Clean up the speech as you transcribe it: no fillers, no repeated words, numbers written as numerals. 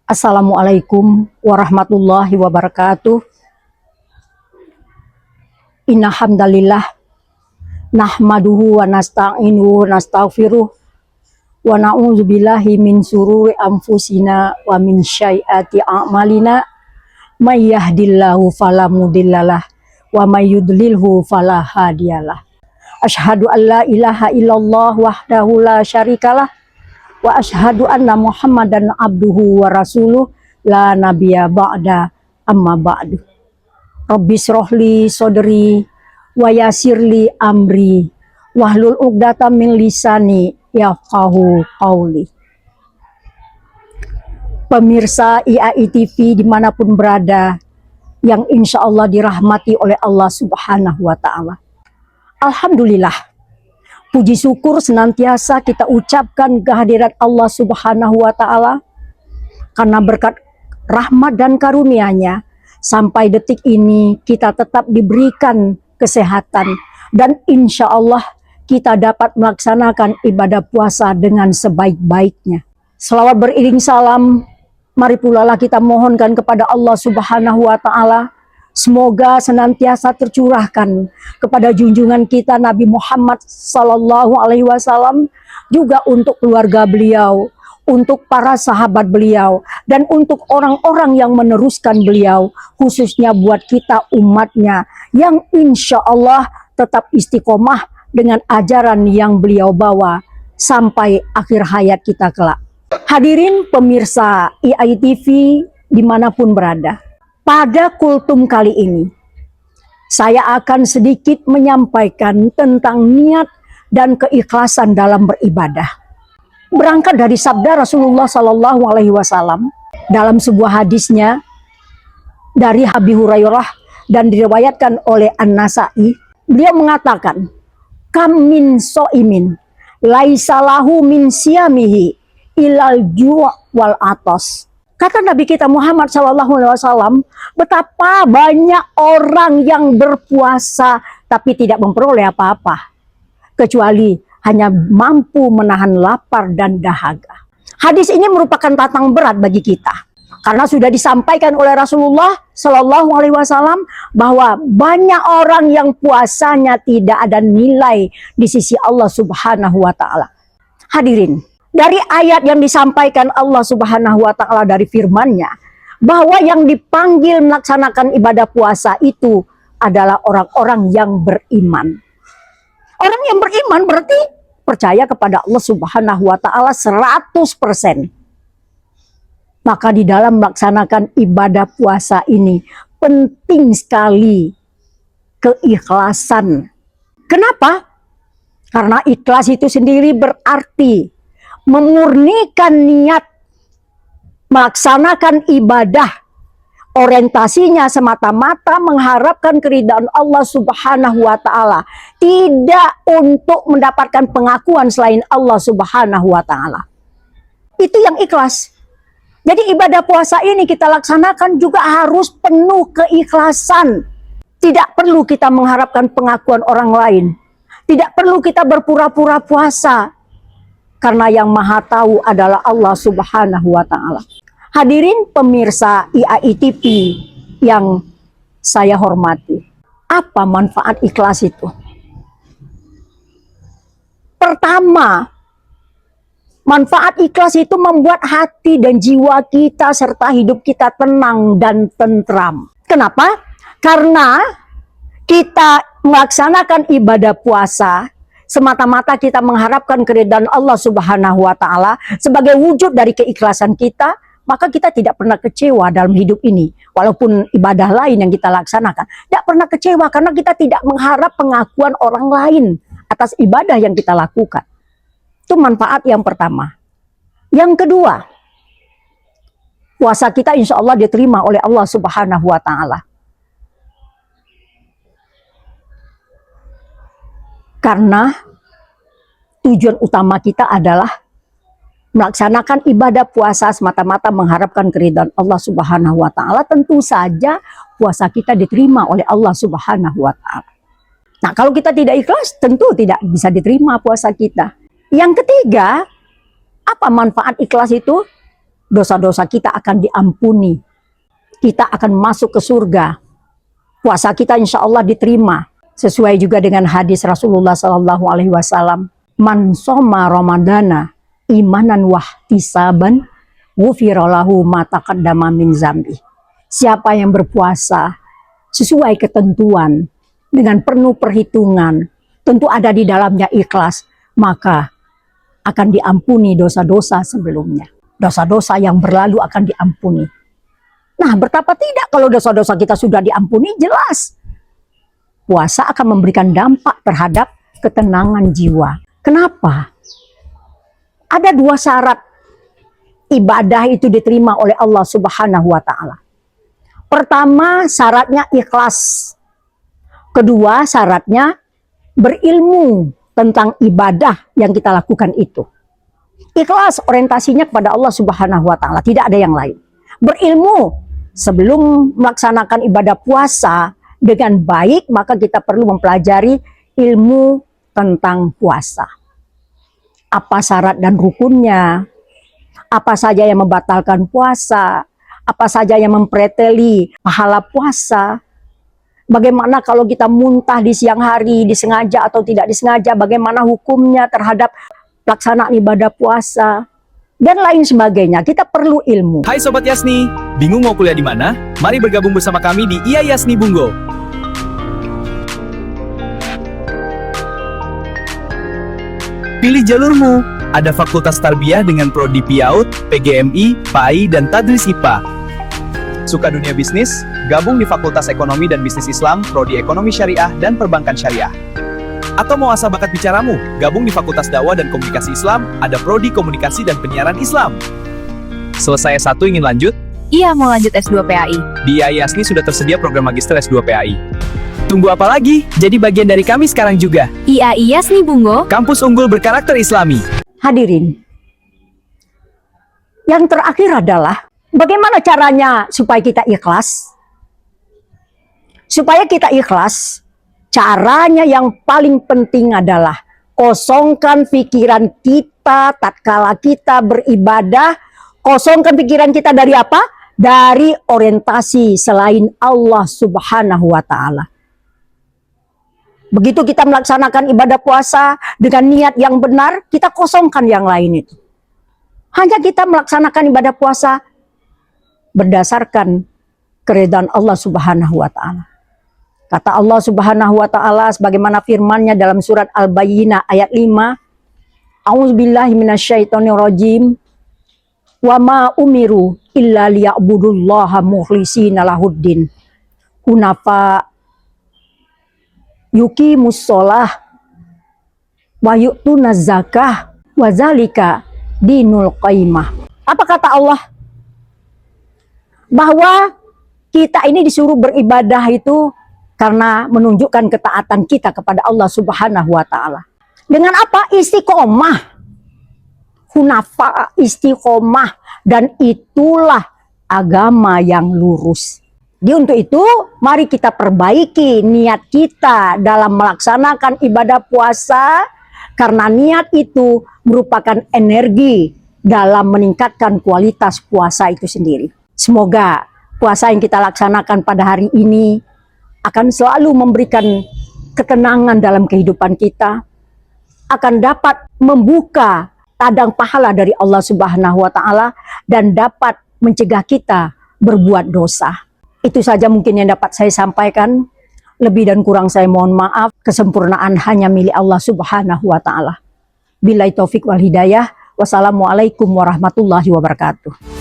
Assalamualaikum warahmatullahi wabarakatuh. Inna hamdalillah nahmaduhu wa nasta'inuhu wa nastaghfiruh wa na'udzubillahi min sururi anfusina wa min syai'ati a'malina may yahdillahu fala mudhillalah wa may yudlilhu fala hadiyalah. Asyhadu an la ilaha illallah wahdahu la syarikalah wa asyhadu anna Muhammadan abduhu wa rasuluh la nabiyya ba'da amma ba'du. Rabbi srohli sodri wa yasirli amri wahlul uqdatam min lisani yafqahu qauli. Pemirsa IAI TV dimanapun berada, yang insya Allah dirahmati oleh Allah Subhanahu wa Ta'ala. Alhamdulillah, puji syukur senantiasa kita ucapkan kehadirat Allah Subhanahu wa Ta'ala, karena berkat rahmat dan karunia-Nya sampai detik ini kita tetap diberikan kesehatan, dan insya Allah kita dapat melaksanakan ibadah puasa dengan sebaik-baiknya. Selawat beriring salam, mari pula kita mohonkan kepada Allah Subhanahu wa Ta'ala, semoga senantiasa tercurahkan kepada junjungan kita Nabi Muhammad Sallallahu Alaihi Wasallam, juga untuk keluarga beliau, untuk para sahabat beliau, dan untuk orang-orang yang meneruskan beliau, khususnya buat kita umatnya, yang insya Allah tetap istiqomah dengan ajaran yang beliau bawa sampai akhir hayat kita kelak. Hadirin pemirsa IAI TV dimanapun berada, pada kultum kali ini saya akan sedikit menyampaikan tentang niat dan keikhlasan dalam beribadah. Berangkat dari sabda Rasulullah Sallallahu Alaihi Wasallam dalam sebuah hadisnya dari Abi Hurairah dan diriwayatkan oleh An-Nasa'i, beliau mengatakan, kam min so'imin laisalahu min siyamihi ilal ju' wal atos. Kata Nabi kita Muhammad SAW, betapa banyak orang yang berpuasa tapi tidak memperoleh apa-apa, kecuali hanya mampu menahan lapar dan dahaga. Hadis ini merupakan tantangan berat bagi kita, karena sudah disampaikan oleh Rasulullah SAW bahwa banyak orang yang puasanya tidak ada nilai di sisi Allah Subhanahu wa Ta'ala. Hadirin, dari ayat yang disampaikan Allah Subhanahu wa Ta'ala dari firman-Nya, bahwa yang dipanggil melaksanakan ibadah puasa itu adalah orang-orang yang beriman. Orang yang beriman berarti percaya kepada Allah Subhanahu wa Ta'ala 100%. Maka di dalam melaksanakan ibadah puasa ini penting sekali keikhlasan. Kenapa? Karena ikhlas itu sendiri berarti memurnikan niat melaksanakan ibadah, orientasinya semata-mata mengharapkan keridhaan Allah Subhanahu wa Ta'ala, tidak untuk mendapatkan pengakuan selain Allah Subhanahu wa Ta'ala. Itu yang ikhlas. Jadi ibadah puasa ini kita laksanakan juga harus penuh keikhlasan. Tidak perlu kita mengharapkan pengakuan orang lain, tidak perlu kita berpura-pura puasa, karena yang maha tahu adalah Allah Subhanahu wa Ta'ala. Hadirin pemirsa IAI TV yang saya hormati, apa manfaat ikhlas itu? Pertama, manfaat ikhlas itu membuat hati dan jiwa kita serta hidup kita tenang dan tentram. Kenapa? Karena kita melaksanakan ibadah puasa semata-mata kita mengharapkan keridhaan Allah Subhanahu wa Ta'ala sebagai wujud dari keikhlasan kita, maka kita tidak pernah kecewa dalam hidup ini. Walaupun ibadah lain yang kita laksanakan, tidak pernah kecewa karena kita tidak mengharap pengakuan orang lain atas ibadah yang kita lakukan. Itu manfaat yang pertama. Yang kedua, puasa kita insya Allah diterima oleh Allah Subhanahu wa Ta'ala. Karena tujuan utama kita adalah melaksanakan ibadah puasa semata-mata mengharapkan keridhaan Allah Subhanahu wa Ta'ala. Tentu saja puasa kita diterima oleh Allah Subhanahu wa Ta'ala. Nah, kalau kita tidak ikhlas, tentu tidak bisa diterima puasa kita. Yang ketiga, apa manfaat ikhlas itu? dosa-dosa kita akan diampuni. Kita akan masuk ke surga. Puasa kita insya Allah diterima. Sesuai juga dengan hadis Rasulullah SAW. Man soma Ramadana imanan wahtisaban ghufiralahu ma taqaddama min zambi. Siapa yang berpuasa sesuai ketentuan dengan penuh perhitungan, tentu ada di dalamnya ikhlas, maka akan diampuni dosa-dosa sebelumnya. Dosa-dosa yang berlalu akan diampuni. Nah, betapa tidak kalau dosa-dosa kita sudah diampuni, jelas puasa akan memberikan dampak terhadap ketenangan jiwa. Kenapa? Ada dua syarat ibadah itu diterima oleh Allah Subhanahu wa Ta'ala. Pertama, syaratnya ikhlas. Kedua, syaratnya berilmu tentang ibadah yang kita lakukan itu. Ikhlas orientasinya kepada Allah Subhanahu wa Ta'ala, tidak ada yang lain. Berilmu, sebelum melaksanakan ibadah puasa dengan baik, maka kita perlu mempelajari ilmu tentang puasa. Apa syarat dan rukunnya? Apa saja yang membatalkan puasa? Apa saja yang mempreteli pahala puasa? Bagaimana kalau kita muntah di siang hari, disengaja atau tidak disengaja? Bagaimana hukumnya terhadap pelaksanaan ibadah puasa? Dan lain sebagainya. Kita perlu ilmu. Hai Sobat Yasni, bingung mau kuliah di mana? Mari bergabung bersama kami di IA Yasni Bungo. Pilih jalurmu. Ada Fakultas Tarbiyah dengan Prodi PIAUD, PGMI, PAI, dan Tadris IPA. Suka dunia bisnis? Gabung di Fakultas Ekonomi dan Bisnis Islam, Prodi Ekonomi Syariah, dan Perbankan Syariah. Atau mau asah bakat bicaramu? Gabung di Fakultas Dakwah dan Komunikasi Islam, ada Prodi Komunikasi dan Penyiaran Islam. Selesai S1 ingin lanjut? Iya, mau lanjut S2 PAI. Di IA Yasni sudah tersedia program Magister S2 PAI. Tunggu apa lagi? Jadi bagian dari kami sekarang juga. IA Yasni Bungo, Kampus unggul berkarakter Islami. Hadirin, yang terakhir adalah bagaimana caranya supaya kita ikhlas? Supaya kita ikhlas, caranya yang paling penting adalah kosongkan pikiran kita tatkala kita beribadah. Kosongkan pikiran kita dari apa? Dari orientasi selain Allah Subhanahu wa Ta'ala. Begitu kita melaksanakan ibadah puasa dengan niat yang benar, kita kosongkan yang lain itu. Hanya kita melaksanakan ibadah puasa berdasarkan keridhaan Allah Subhanahu wa Ta'ala. Kata Allah Subhanahu wa Ta'ala sebagaimana firman-Nya dalam surat Al-Bayyinah ayat 5. A'udzubillahi minasyaitonirrajim. Wa ma umiru illa liya'budullaha mukhlishina lahuddin. Hunafa yuqimus shalah wa yu'tunaz zakah wa zalika dinul qayyimah. Apa kata Allah? Bahwa kita ini disuruh beribadah itu karena menunjukkan ketaatan kita kepada Allah Subhanahu wa Ta'ala. Dengan apa? Istiqomah. Hunafa, istiqomah, dan itulah agama yang lurus. Jadi untuk itu mari kita perbaiki niat kita dalam melaksanakan ibadah puasa, karena niat itu merupakan energi dalam meningkatkan kualitas puasa itu sendiri. Semoga puasa yang kita laksanakan pada hari ini akan selalu memberikan ketenangan dalam kehidupan kita, akan dapat membuka ladang pahala dari Allah Subhanahu wa Ta'ala, dan dapat mencegah kita berbuat dosa. Itu saja mungkin yang dapat saya sampaikan. Lebih dan kurang saya mohon maaf. Kesempurnaan hanya milik Allah Subhanahu wa Ta'ala. Billahi taufik wal hidayah. Wassalamualaikum warahmatullahi wabarakatuh.